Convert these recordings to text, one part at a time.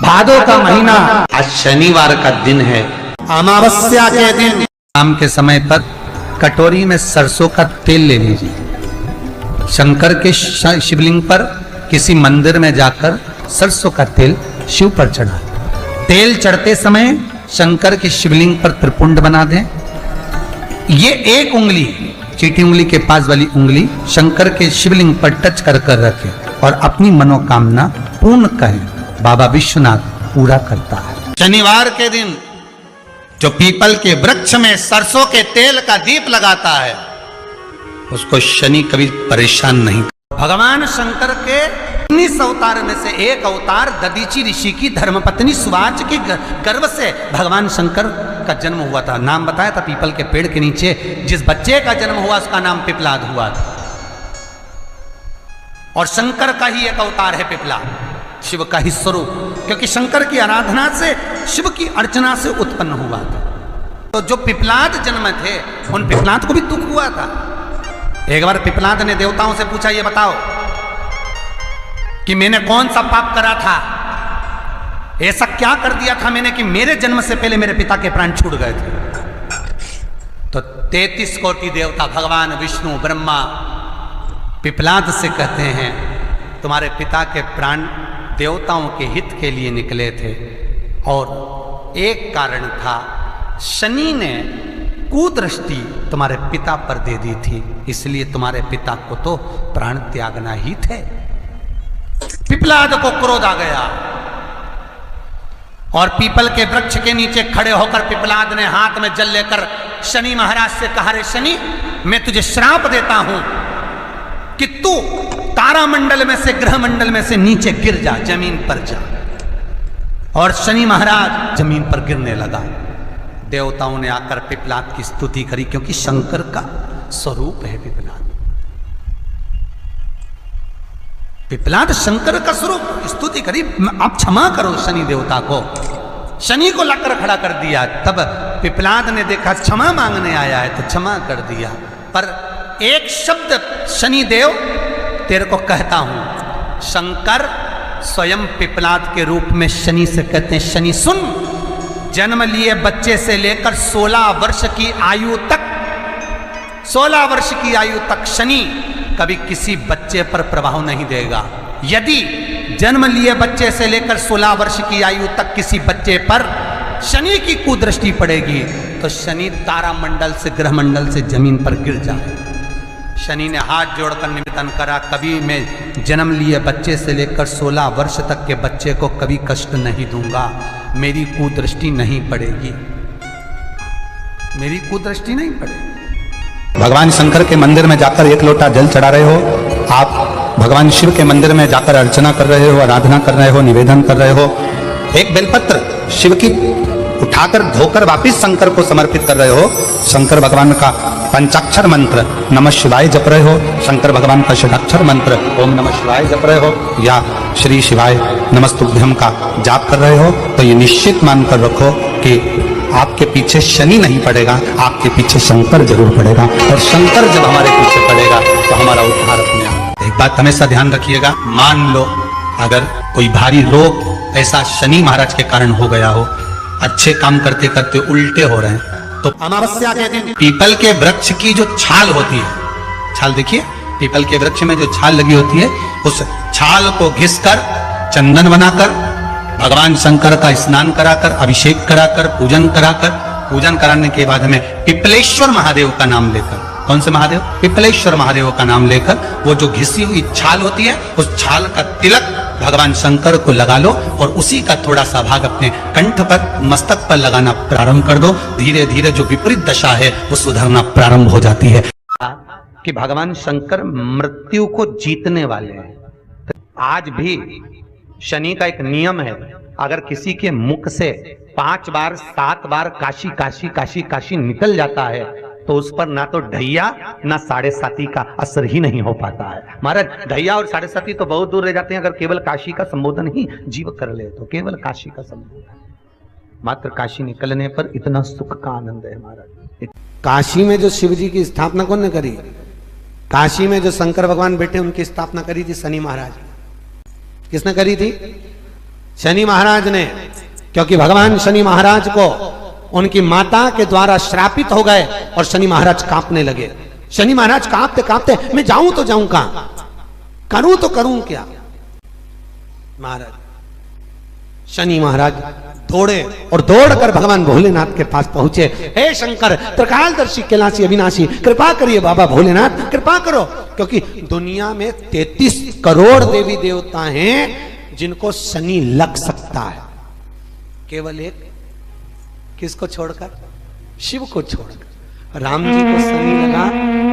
भादो का महीना, आज शनिवार का दिन है, अमावस्या के दिन शाम के समय पर कटोरी में सरसों का तेल ले लीजिए। शंकर के शिवलिंग पर किसी मंदिर में जाकर सरसों का तेल शिव पर चढ़ा। तेल चढ़ते समय शंकर के शिवलिंग पर त्रिपुंड बना दें। ये एक उंगली, चीटी उंगली के पास वाली उंगली शंकर के शिवलिंग पर टच कर कर रखें और अपनी मनोकामना पूर्ण कहें। बाबा विश्वनाथ पूरा करता है। शनिवार के दिन जो पीपल के वृक्ष में सरसों के तेल का दीप लगाता है उसको शनि कभी परेशान नहीं। भगवान शंकर के 19 अवतार में से एक अवतार दधीचि ऋषि की धर्मपत्नी सुवाच के गर्भ से भगवान शंकर का जन्म हुआ था। नाम बताया था पीपल के पेड़ के नीचे जिस बच्चे का जन्म हुआ उसका नाम पिपलाद हुआ था। और शंकर का ही एक अवतार है पिपलाद, शिव का ही स्वरूप, क्योंकि शंकर की आराधना से, शिव की अर्चना से उत्पन्न हुआ था। तो जो पिपलाद जन्म थे उन पिपलाद को भी दुख हुआ था। एक बार पिपलाद ने देवताओं से पूछा, ये बताओ कि मैंने कौन सा पाप करा था, ऐसा क्या कर दिया था मैंने कि मेरे जन्म से पहले मेरे पिता के प्राण छूट गए थे। तो 33 कोटि देवता, भगवान विष्णु, ब्रह्मा पिपलाद से कहते हैं तुम्हारे पिता के प्राण देवताओं के हित के लिए निकले थे और एक कारण था, शनि ने कुदृष्टि तुम्हारे पिता पर दे दी थी, इसलिए तुम्हारे पिता को तो प्राण त्यागना ही थे। पिपलाद को क्रोध आ गया और पीपल के वृक्ष के नीचे खड़े होकर पिपलाद ने हाथ में जल लेकर शनि महाराज से कहा, रे शनि, मैं तुझे श्राप देता हूं कि तू तारामंडल में से, ग्रह मंडल में से नीचे गिर जा, जमीन पर जा। और शनि महाराज जमीन पर गिरने लगा। देवताओं ने आकर पिपलाद की स्तुति करी, क्योंकि शंकर का स्वरूप है पिपलाद। पिपलाद शंकर का स्वरूप, स्तुति करी, आप क्षमा करो शनि देवता को। शनि को लाकर खड़ा कर दिया। तब पिपलाद ने देखा क्षमा मांगने आया है तो क्षमा कर दिया, पर एक शब्द शनि देव तेरे को कहता हूं। शंकर स्वयं पिपलाद के रूप में शनि से कहते हैं, शनि सुन, जन्म लिए बच्चे से लेकर 16 वर्ष की आयु तक, 16 वर्ष की आयु तक शनि कभी किसी बच्चे पर प्रभाव नहीं देगा। यदि जन्म लिए बच्चे से लेकर 16 वर्ष की आयु तक किसी बच्चे पर शनि की कुदृष्टि पड़ेगी तो शनि तारामंडल से, ग्रह मंडल से जमीन पर गिर जाए। शनि ने हाथ जोड़कर निवेदन करा, कभी मैं जन्म लिए बच्चे से लेकर 16 वर्ष तक के बच्चे को कभी कष्ट नहीं दूंगा, मेरी कुदृष्टि नहीं पड़ेगी, मेरी कुदृष्टि नहीं पड़ेगी। भगवान शंकर के मंदिर में जाकर एक लोटा जल चढ़ा रहे हो, आप भगवान शिव के मंदिर में जाकर अर्चना कर रहे हो, आराधना कर रहे हो, निवेदन कर रहे हो, एक बेलपत्र शिव की उठाकर धोकर वापिस शंकर को समर्पित कर रहे हो। शंकर भगवान का पंचाक्षर मंत्र नमः शिवाय जप रहे हो, शंकर भगवान का षडाक्षर मंत्र ओम नमः शिवाय जप रहे हो, या श्री शिवाय नमस्तुभ्यम का जाप कर रहे हो, तो ये निश्चित मानकर रखो कि आपके पीछे शनि नहीं पड़ेगा, आपके पीछे शंकर जरूर पड़ेगा। और शंकर जब हमारे पीछे पड़ेगा तो हमारा उद्धार अपने आप। एक बात हमेशा ध्यान रखिएगा, मान लो अगर कोई भारी रोग ऐसा शनि महाराज के कारण हो गया हो, अच्छे काम करते करते उल्टे हो रहे हैं, तो अमावस्या के दिन पीपल के वृक्ष की जो छाल होती है, छाल देखिए, पीपल के वृक्ष में जो छाल लगी होती है, उस छाल को घिसकर चंदन बनाकर भगवान शंकर का स्नान कराकर, अभिषेक कराकर, पूजन कराकर, पूजन कराने के बाद में पिपलेश्वर महादेव का नाम लेकर, कौन से महादेव? पिपलेश्वर महादेव का नाम लेकर वो जो घिसी हुई छाल होती है उस छाल का तिलक भगवान शंकर को लगा लो और उसी का थोड़ा सा भाग अपने कंठ पर, मस्तक पर लगाना प्रारंभ कर दो। धीरे धीरे जो विपरीत दशा है वो सुधरना प्रारंभ हो जाती है। कि भगवान शंकर मृत्यु को जीतने वाले हैं। तो आज भी शनि का एक नियम है, अगर किसी के मुख से 5 बार 7 बार काशी काशी काशी काशी निकल जाता है तो उस पर ना तो ढैया ना 7.5 का असर ही नहीं हो पाता है। महाराज, ढैया और 7.5 तो बहुत दूर रह जाते हैं, अगर केवल काशी का संबोधन ही जीव कर ले तो, केवल काशी का संबोधन, मात्र काशी निकलने पर इतना सुख का आनंद है महाराज। काशी में जो शिव जी की स्थापना कौन ने करी? काशी में जो शंकर भगवान बैठे उनकी स्थापना करी थी शनि महाराज। किसने करी थी? शनि महाराज ने, क्योंकि भगवान शनि महाराज को उनकी माता के द्वारा श्रापित हो गए और शनि महाराज कांपने लगे। शनि महाराज कांपते कांपते, मैं जाऊं तो जाऊं कहां, करूं तो करूं क्या। महाराज शनि महाराज दौड़े और दौड़कर भगवान भोलेनाथ के पास पहुंचे। हे शंकर, त्रिकालदर्शी, कैलाशी, अविनाशी, कृपा करिए बाबा भोलेनाथ, कृपा करो। क्योंकि दुनिया में 33 करोड़ देवी देवता हैं जिनको शनि लग सकता है, केवल एक, किसको छोड़कर? शिव को छोड़कर। राम जी को शनि लगा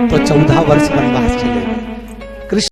तो 14 वर्ष वनवास चले गए।